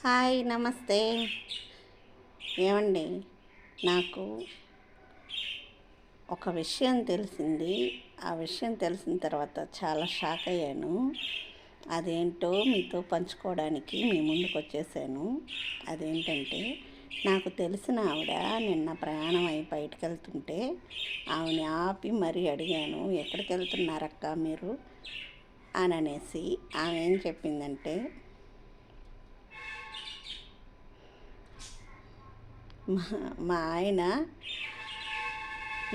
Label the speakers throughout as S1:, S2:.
S1: Hi నమస్తే. ఏమండి, నాకు ఒక విషయం తెలిసింది. ఆ విషయం తెలిసిన తర్వాత చాలా షాక్ అయ్యాను. అదేంటో మీతో పంచుకోవడానికి మీ ముందుకు వచ్చేసాను. అదేంటంటే, నాకు తెలిసిన ఆవిడ నిన్న ప్రయాణం అయి బయటకు వెళ్తుంటే ఆవిడని ఆపి మరీ అడిగాను, ఎక్కడికి వెళ్తున్నారక్క మీరు అని అనేసి. ఆమె ఏం చెప్పిందంటే, మా ఆయన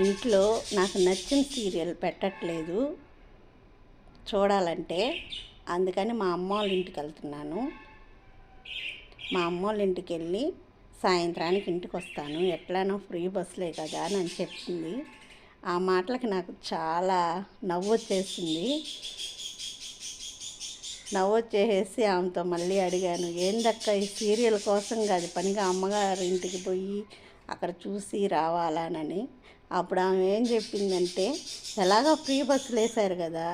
S1: ఇంట్లో నాకు నచ్చిన సీరియల్ పెట్టట్లేదు చూడాలంటే, అందుకని మా అమ్మ వాళ్ళ ఇంటికి వెళ్తున్నాను. మా అమ్మ వాళ్ళ ఇంటికి వెళ్ళి సాయంత్రానికి ఇంటికి వస్తాను, ఎట్లానో ఫ్రీ బస్సులే కదా అని చెప్పింది. ఆ మాటలకి నాకు చాలా నవ్వొచ్చేసి ఆమెతో మళ్ళీ అడిగాను, ఏందక్క ఈ సీరియల్ కోసం కాదు పనిగా అమ్మగారి ఇంటికి పోయి అక్కడ చూసి రావాలనని. అప్పుడు ఆమె ఏం చెప్పిందంటే, ఎలాగో ఫ్రీ బస్సులు వేశారు కదా,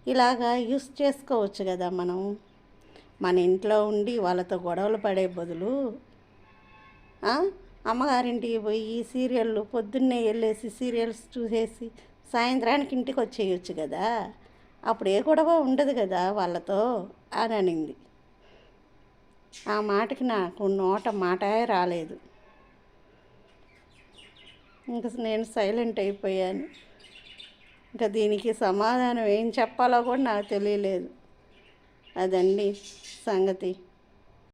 S1: ఇలాగా యూస్ చేసుకోవచ్చు కదా మనం. మన ఇంట్లో ఉండి వాళ్ళతో గొడవలు పడే బదులు అమ్మగారింటికి పోయి సీరియళ్ళు పొద్దున్నే వెళ్ళేసి సీరియల్స్ చూసేసి సాయంత్రానికి ఇంటికి వచ్చేయచ్చు కదా, అప్పుడు ఏ గొడవ ఉండదు కదా వాళ్ళతో అని అనింది. ఆ మాటకి నాకు నోట మాటే రాలేదు. ఇంకా నేను సైలెంట్ అయిపోయాను. ఇంకా దీనికి సమాధానం ఏం చెప్పాలో కూడా నాకు తెలియలేదు. అదండి సంగతి.